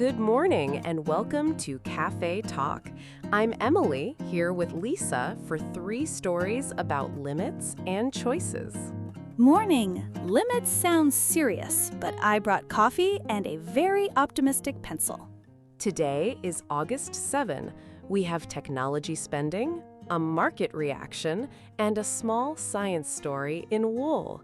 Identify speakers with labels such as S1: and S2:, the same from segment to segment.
S1: Good morning and welcome to Cafe Talk. I'm Emily, here with Lisa for 3 stories about limits and choices.
S2: Morning. Limits sounds serious, but I brought coffee and a very optimistic pencil.
S1: Today is August 7. We have technology spending, a market reaction, and a small science story in wool.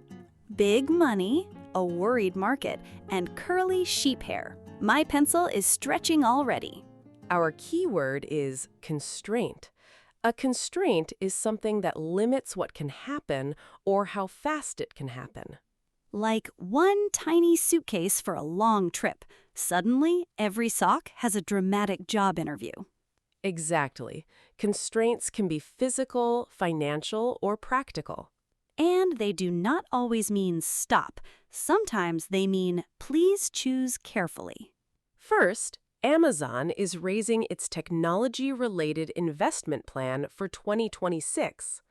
S2: Big money, a worried market, and curly sheep hair. My pencil is stretching already.
S1: Our keyword is constraint. A constraint is something that limits what can happen or how fast it can happen.
S2: Like one tiny suitcase for a long trip. Suddenly, every sock has a dramatic job interview.
S1: Exactly. Constraints can be physical, financial, or practical.
S2: And they do not always mean stop. Sometimes they mean please choose carefully.
S1: First, Amazon is raising its technology-related investment plan for 2026.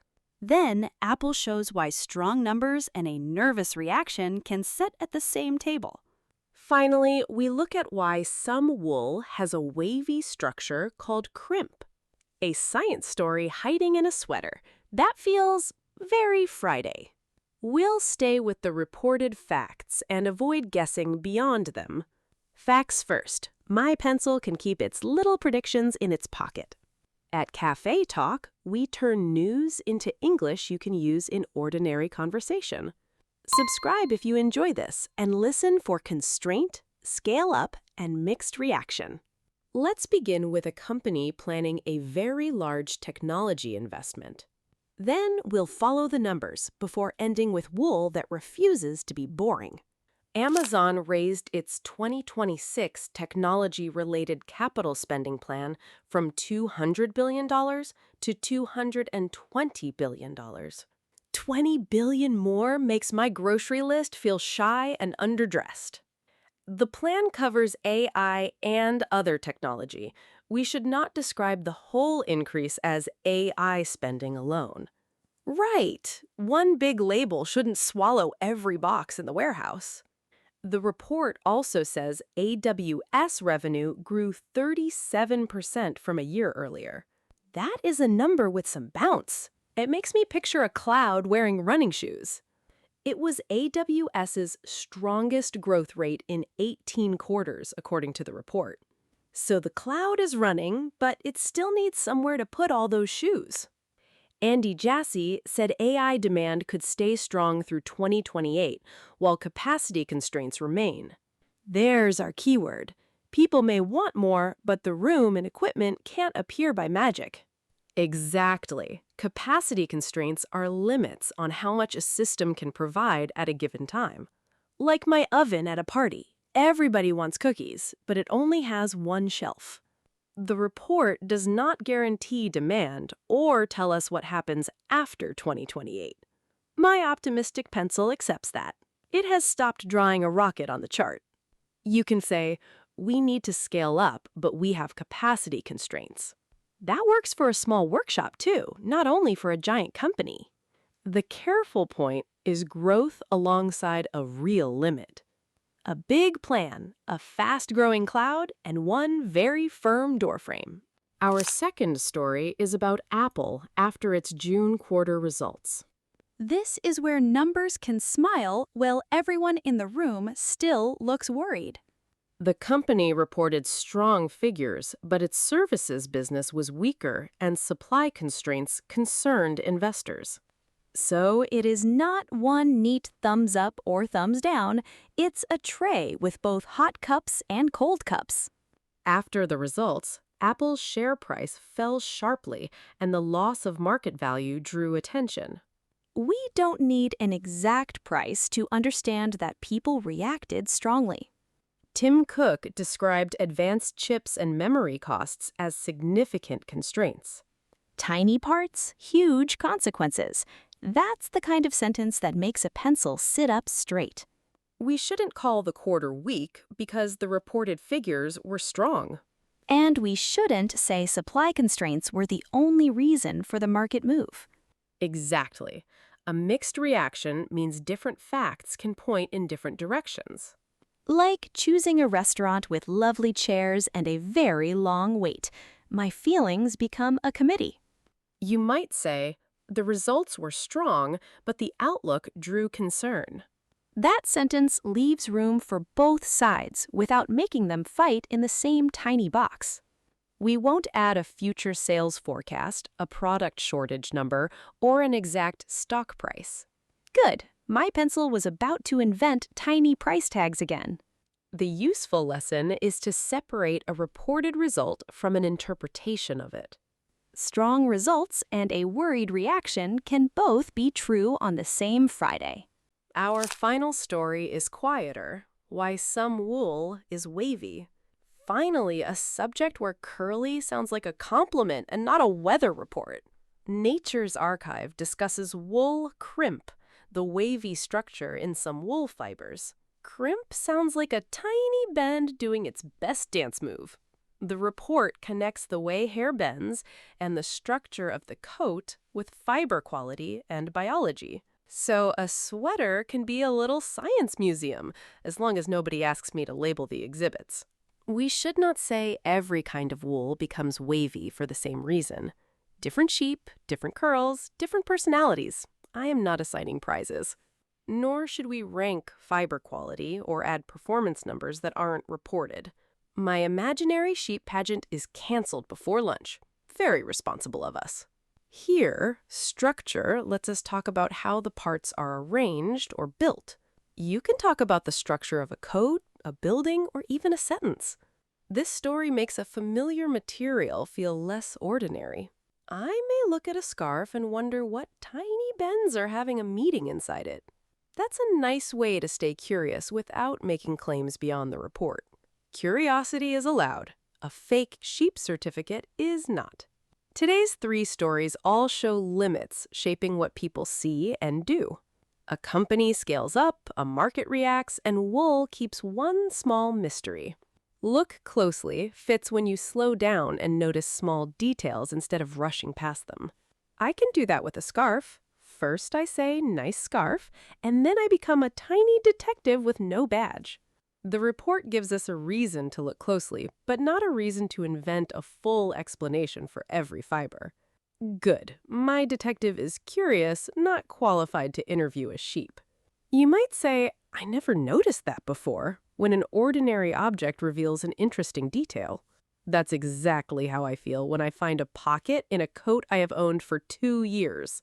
S2: Then, Apple shows why strong numbers and a nervous reaction can sit at the same table.
S1: Finally, we look at why some wool has a wavy structure called crimp. A science story hiding in a sweater. That feels very Friday. We'll stay with the reported facts and avoid guessing beyond them. Facts first. My pencil can keep its little predictions in its pocket. At Cafe Talk, we turn news into English you can use in ordinary conversation. Subscribe if you enjoy this and listen for constraint, scale up, and mixed reaction. Let's begin with a company planning a very large technology investment. Then we'll follow the numbers before ending with wool that refuses to be boring. Amazon raised its 2026 technology-related capital spending plan from $200 billion to $220 billion. $20 billion more makes my grocery list feel shy and underdressed. The plan covers AI and other technology. We should not describe the whole increase as AI spending alone. Right, one big label shouldn't swallow every box in the warehouse. The report also says AWS revenue grew 37% from a year earlier. That is a number with some bounce. It makes me picture a cloud wearing running shoes. It was AWS's strongest growth rate in 18 quarters, according to the report. So the cloud is running, but it still needs somewhere to put all those shoes. Andy Jassy said AI demand could stay strong through 2028, while capacity constraints remain. There's our keyword. People may want more, but the room and equipment can't appear by magic. Exactly. Capacity constraints are limits on how much a system can provide at a given time. Like my oven at a party. Everybody wants cookies, but it only has one shelf. The report does not guarantee demand or tell us what happens after 2028. My optimistic pencil accepts that. It has stopped drawing a rocket on the chart. You can say, we need to scale up, but we have capacity constraints. That works for a small workshop too, not only for a giant company. The careful point is growth alongside a real limit. A big plan, a fast-growing cloud, and one very firm doorframe. Our second story is about Apple after its June quarter results.
S2: This is where numbers can smile while everyone in the room still looks worried.
S1: The company reported strong figures, but its services business was weaker and supply constraints concerned investors.
S2: So it is not one neat thumbs up or thumbs down, it's a tray with both hot cups and cold cups.
S1: After the results, Apple's share price fell sharply and the loss of market value drew attention.
S2: We don't need an exact price to understand that people reacted strongly.
S1: Tim Cook described advanced chips and memory costs as significant constraints.
S2: Tiny parts, huge consequences. That's the kind of sentence that makes a pencil sit up straight.
S1: We shouldn't call the quarter weak because the reported figures were strong.
S2: And we shouldn't say supply constraints were the only reason for the market move.
S1: Exactly. A mixed reaction means different facts can point in different directions.
S2: Like choosing a restaurant with lovely chairs and a very long wait. My feelings become a committee.
S1: You might say, the results were strong, but the outlook drew concern.
S2: That sentence leaves room for both sides without making them fight in the same tiny box.
S1: We won't add a future sales forecast, a product shortage number, or an exact stock price.
S2: Good. My pencil was about to invent tiny price tags again.
S1: The useful lesson is to separate a reported result from an interpretation of it.
S2: Strong results and a worried reaction can both be true on the same Friday.
S1: Our final story is quieter, why some wool is wavy. Finally, a subject where curly sounds like a compliment and not a weather report. Nature's Archive discusses wool crimp, the wavy structure in some wool fibers. Crimp sounds like a tiny bend doing its best dance move. The report connects the way hair bends and the structure of the coat with fiber quality and biology. So a sweater can be a little science museum, as long as nobody asks me to label the exhibits. We should not say every kind of wool becomes wavy for the same reason. Different sheep, different curls, different personalities. I am not assigning prizes. Nor should we rank fiber quality or add performance numbers that aren't reported. My imaginary sheep pageant is canceled before lunch. Very responsible of us. Here, structure lets us talk about how the parts are arranged or built. You can talk about the structure of a coat, a building, or even a sentence. This story makes a familiar material feel less ordinary. I may look at a scarf and wonder what tiny bends are having a meeting inside it. That's a nice way to stay curious without making claims beyond the report. Curiosity is allowed. A fake sheep certificate is not. Today's 3 stories all show limits shaping what people see and do. A company scales up, a market reacts, and wool keeps one small mystery. Look closely fits when you slow down and notice small details instead of rushing past them. I can do that with a scarf. First I say, nice scarf, and then I become a tiny detective with no badge. The report gives us a reason to look closely, but not a reason to invent a full explanation for every fiber. Good. My detective is curious, not qualified to interview a sheep. You might say, I never noticed that before, when an ordinary object reveals an interesting detail. That's exactly how I feel when I find a pocket in a coat I have owned for 2 years.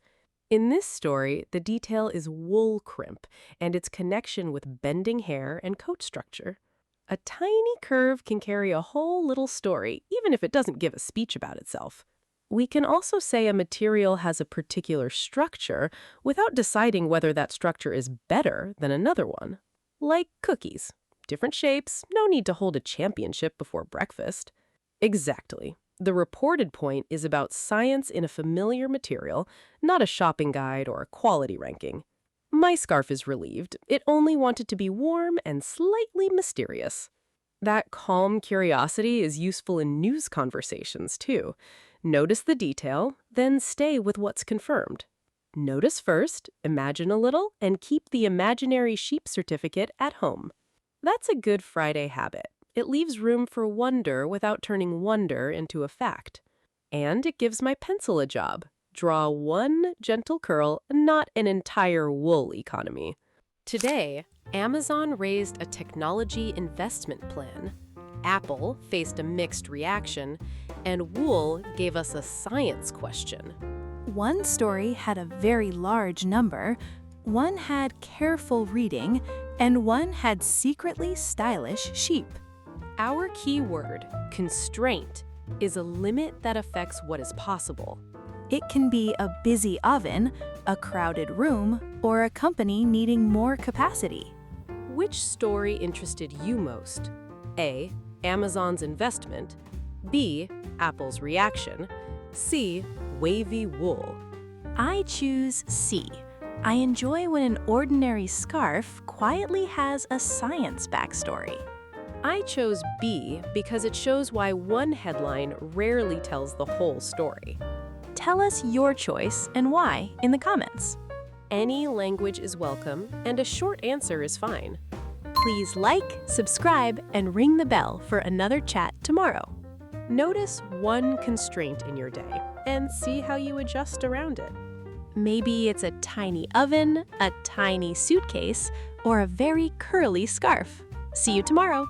S1: In this story, the detail is wool crimp and its connection with bending hair and coat structure. A tiny curve can carry a whole little story, even if it doesn't give a speech about itself. We can also say a material has a particular structure without deciding whether that structure is better than another one. Like cookies. Different shapes, no need to hold a championship before breakfast. Exactly. The reported point is about science in a familiar material, not a shopping guide or a quality ranking. My scarf is relieved. It only wanted to be warm and slightly mysterious. That calm curiosity is useful in news conversations, too. Notice the detail, then stay with what's confirmed. Notice first, imagine a little, and keep the imaginary sheep certificate at home. That's a good Friday habit. It leaves room for wonder without turning wonder into a fact. And it gives my pencil a job. Draw one gentle curl, not an entire wool economy. Today, Amazon raised a technology investment plan. Apple faced a mixed reaction, and wool gave us a science question.
S2: One story had a very large number, one had careful reading, and one had secretly stylish sheep.
S1: Our key word, constraint, is a limit that affects what is possible.
S2: It can be a busy oven, a crowded room, or a company needing more capacity.
S1: Which story interested you most? A. Amazon's investment. B. Apple's reaction. C. Wavy wool.
S2: I choose C. I enjoy when an ordinary scarf quietly has a science backstory.
S1: I chose B because it shows why one headline rarely tells the whole story.
S2: Tell us your choice and why in the comments.
S1: Any language is welcome, and a short answer is fine. Please like, subscribe, and ring the bell for another chat tomorrow. Notice one constraint in your day and see how you adjust around it. Maybe it's a tiny oven, a tiny suitcase, or a very curly scarf. See you tomorrow.